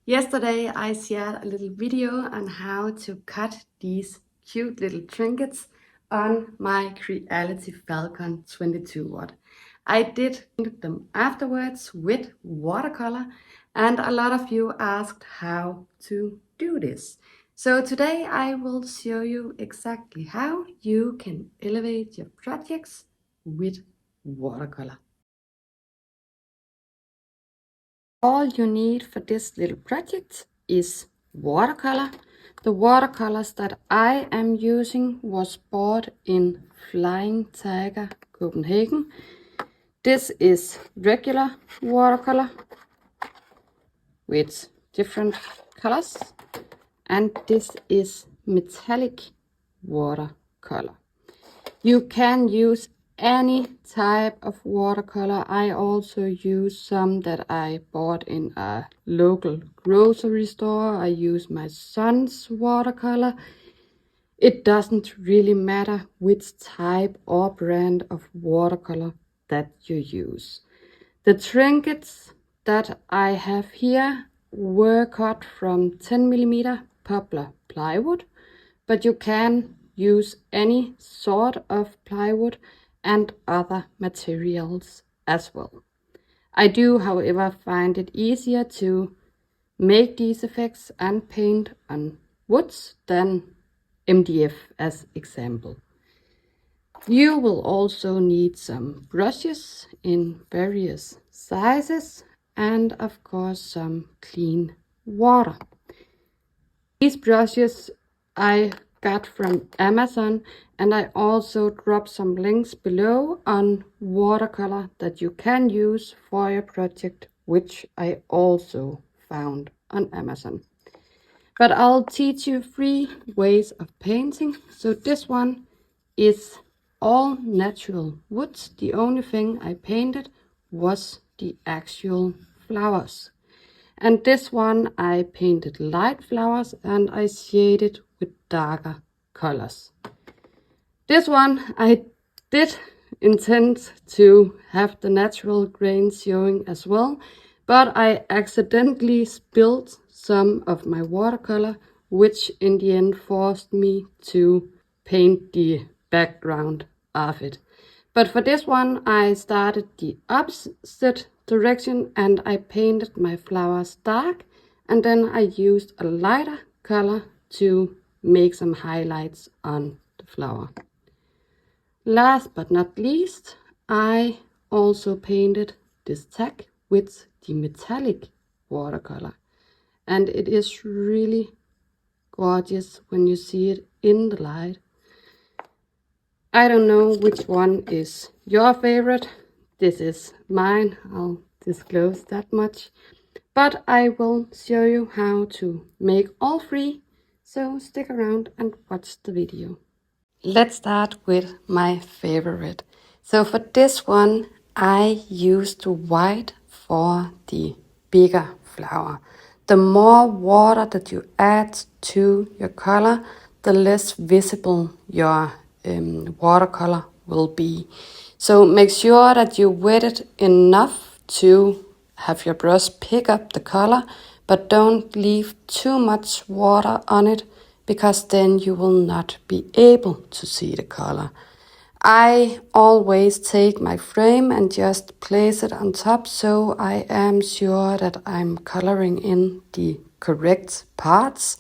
Yesterday I shared a little video on how to cut these cute little trinkets on my Creality Falcon 22 watt. I did them afterwards with watercolor, and a lot of you asked how to do this. So today I will show you exactly how you can elevate your projects with watercolor. All you need for this little project is watercolor. The watercolors that I am using was bought in Flying Tiger, Copenhagen. This is regular watercolor with different colors, and this is metallic watercolor. You can use any type of watercolor. I also use some that I bought in a local grocery store. I use my son's watercolor. It doesn't really matter which type or brand of watercolor that you use. The trinkets that I have here were cut from 10mm poplar plywood, but you can use any sort of plywood and other materials as well. I do, however, find it easier to make these effects and paint on woods than MDF as example. You will also need some brushes in various sizes and of course some clean water. These brushes I got from Amazon, and I also dropped some links below on watercolor that you can use for your project, which I also found on Amazon. But I'll teach you 3 ways of painting. So this one is all natural woods. The only thing I painted was the actual flowers. And this one I painted light flowers and I shaded with darker colors. This one I did intend to have the natural grains showing as well, but I accidentally spilled some of my watercolor, which in the end forced me to paint the background of it. But for this one I started the opposite direction and I painted my flowers dark, and then I used a lighter color to make some highlights on the flower. Last but not least, I also painted this tag with the metallic watercolor, and it is really gorgeous when you see it in the light. I don't know which one is your favorite. This is mine, I'll disclose that much. But I will show you how to make all 3, so stick around and watch the video. Let's start with my favorite. So for this one, I used white for the bigger flower. The more water that you add to your color, the less visible your watercolor will be. So make sure that you wet it enough to have your brush pick up the color, but don't leave too much water on it, because then you will not be able to see the color. I always take my frame and just place it on top, so I am sure that I'm coloring in the correct parts.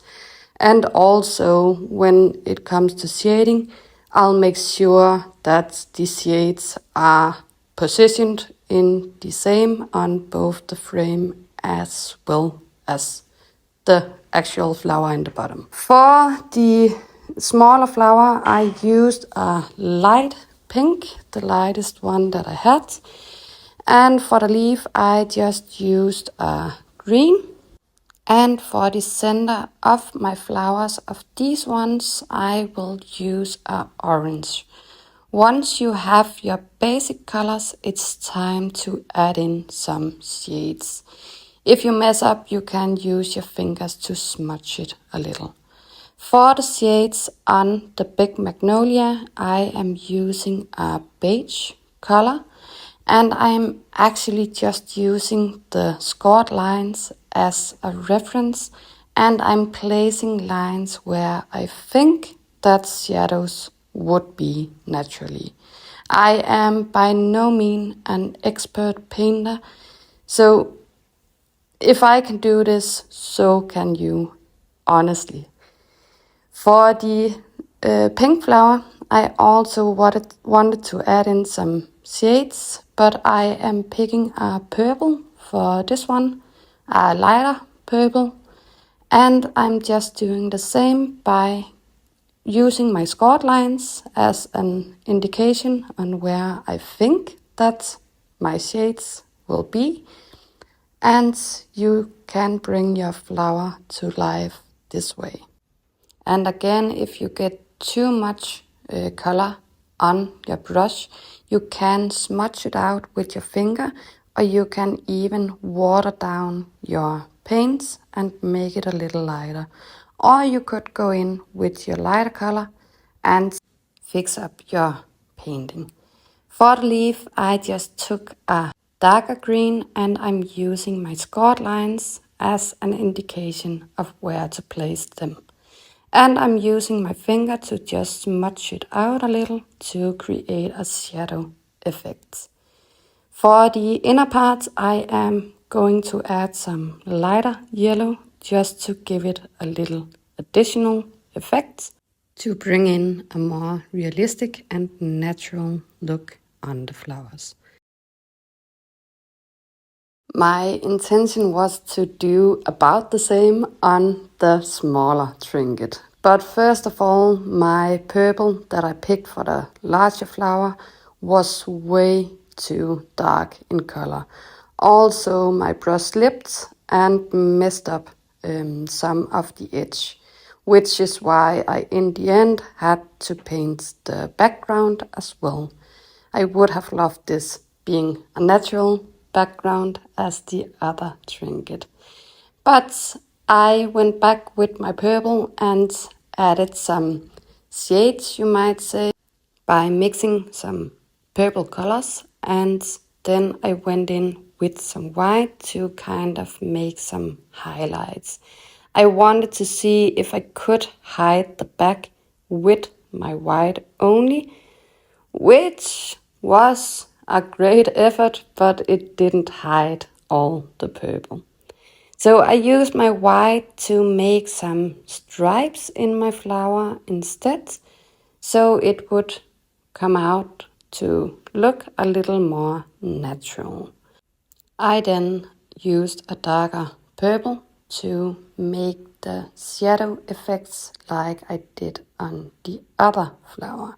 And also when it comes to shading, I'll make sure that the shades are positioned in the same on both the frame as well as the actual flower in the bottom. For the smaller flower, I used a light pink, the lightest one that I had. And for the leaf, I just used a green. And for the center of my flowers of these ones, I will use a orange. Once you have your basic colors, it's time to add in some shades. If you mess up, you can use your fingers to smudge it a little. For the shades on the big magnolia, I am using a beige color. And I'm actually just using the scored lines as a reference, and I'm placing lines where I think that shadows would be naturally. I am by no means an expert painter, so if I can do this, so can you, honestly. For the pink flower, I also wanted to add in some shades, but I am picking a purple for this one, a lighter purple, and I'm just doing the same by using my scored lines as an indication on where I think that my shades will be, and you can bring your flower to life this way. And again, if you get too much color on your brush, you can smudge it out with your finger, or you can even water down your paints and make it a little lighter. Or you could go in with your lighter color and fix up your painting. For the leaf, I just took a darker green and I'm using my scored lines as an indication of where to place them. And I'm using my finger to just smudge it out a little to create a shadow effect. For the inner part, I am going to add some lighter yellow just to give it a little additional effect to bring in a more realistic and natural look on the flowers. My intention was to do about the same on the smaller trinket. But first of all, my purple that I picked for the larger flower was way too dark in color. Also, my brush slipped and messed up some of the edge, which is why I in the end had to paint the background as well. I would have loved this being a natural background as the other trinket. But I went back with my purple and added some shades, you might say, by mixing some purple colors, and then I went in with some white to kind of make some highlights. I wanted to see if I could hide the back with my white only, which was a great effort, but it didn't hide all the purple. So I used my white to make some stripes in my flower instead, so it would come out to look a little more natural. I then used a darker purple to make the shadow effects like I did on the other flower.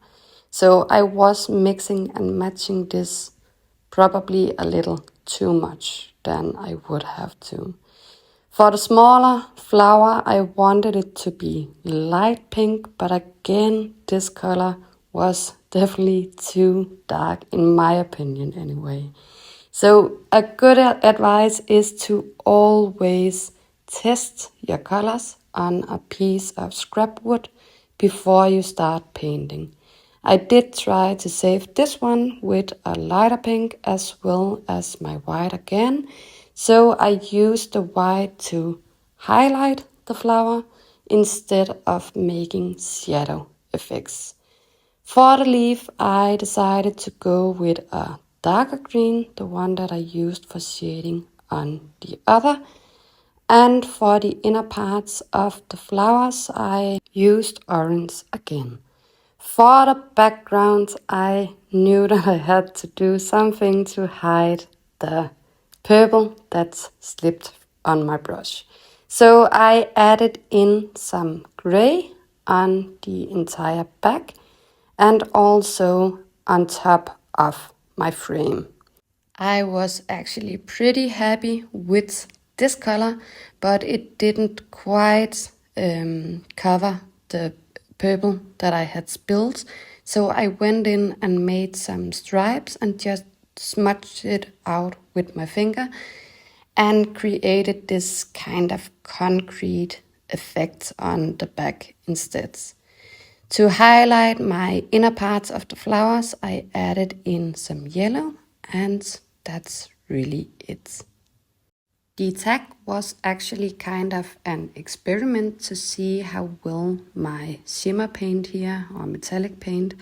So I was mixing and matching this probably a little too much than I would have to. For the smaller flower, I wanted it to be light pink, but again, this color was definitely too dark, in my opinion anyway. So a good advice is to always test your colors on a piece of scrap wood before you start painting. I did try to save this one with a lighter pink as well as my white again. So I used the white to highlight the flower instead of making shadow effects. For the leaf, I decided to go with a darker green, the one that I used for shading on the other. And for the inner parts of the flowers, I used orange again. For the background, I knew that I had to do something to hide the purple that slipped on my brush. So I added in some gray on the entire back and also on top of my frame. I was actually pretty happy with this color, but it didn't quite cover the purple that I had spilled. So I went in and made some stripes and just smudged it out with my finger and created this kind of concrete effect on the back instead. To highlight my inner parts of the flowers, I added in some yellow and that's really it. The tag was actually kind of an experiment to see how well my shimmer paint here, or metallic paint,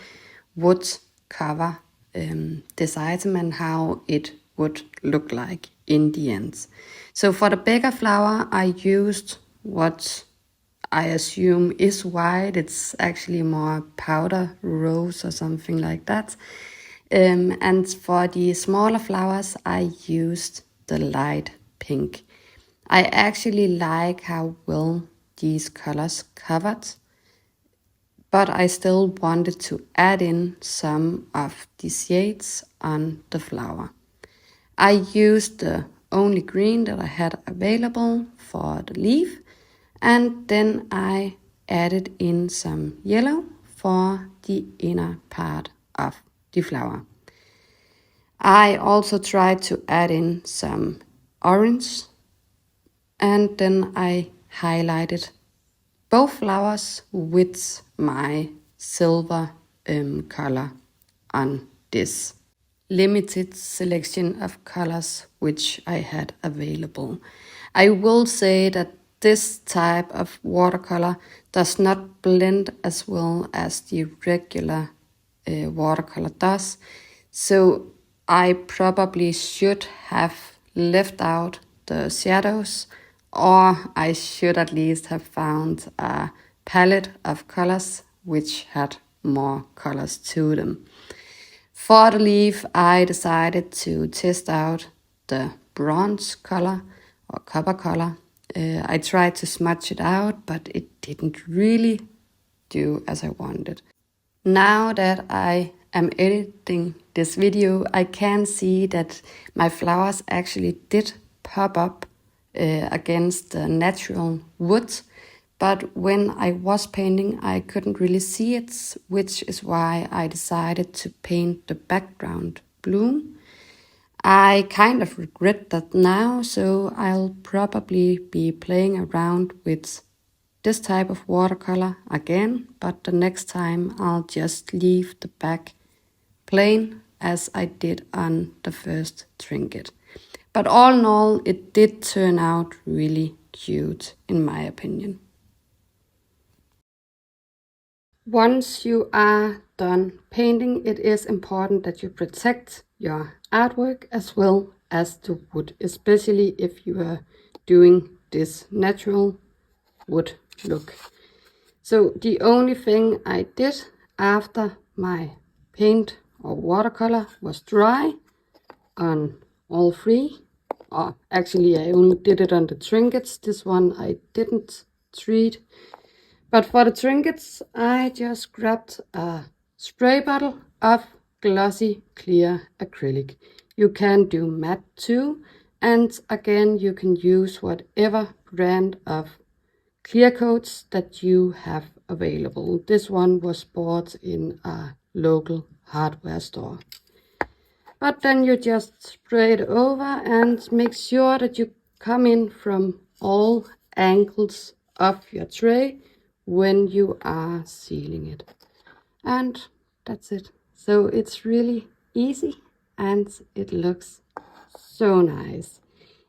would cover this item and how it would look like in the end. So for the bigger flower, I used what I assume is white. It's actually more powder rose or something like that. And for the smaller flowers, I used the light pink. I actually like how well these colors covered, but I still wanted to add in some of the shades on the flower. I used the only green that I had available for the leaf, and then I added in some yellow for the inner part of the flower. I also tried to add in some orange, and then I highlighted both flowers with my silver color on this limited selection of colors which I had available. I will say that this type of watercolor does not blend as well as the regular watercolor does, so I probably should have left out the shadows, or I should at least have found a palette of colors which had more colors to them. For the leaf, I decided to test out the bronze color or copper color. I tried to smudge it out, but it didn't really do as I wanted. Now that I am editing this video, I can see that my flowers actually did pop up against the natural wood, but when I was painting I couldn't really see it, which is why I decided to paint the background blue. I kind of regret that now, so I'll probably be playing around with this type of watercolor again, but the next time I'll just leave the back plain as I did on the first Trinket. But all in all, it did turn out really cute in my opinion. Once you are done painting, it is important that you protect your artwork as well as the wood, especially if you are doing this natural wood look. So the only thing I did after my paint or watercolor was dry on all three, or actually I only did it on the trinkets. This one I didn't treat. But for the trinkets, I just grabbed a spray bottle of glossy clear acrylic. You can do matte too, and again you can use whatever brand of clear coats that you have available. This one was bought in a local hardware store. But then you just spray it over and make sure that you come in from all angles of your tray when you are sealing it. And that's it. So it's really easy and it looks so nice.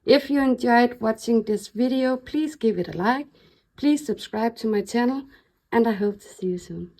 If you enjoyed watching this video, please give it a like. Please subscribe to my channel, and I hope to see you soon.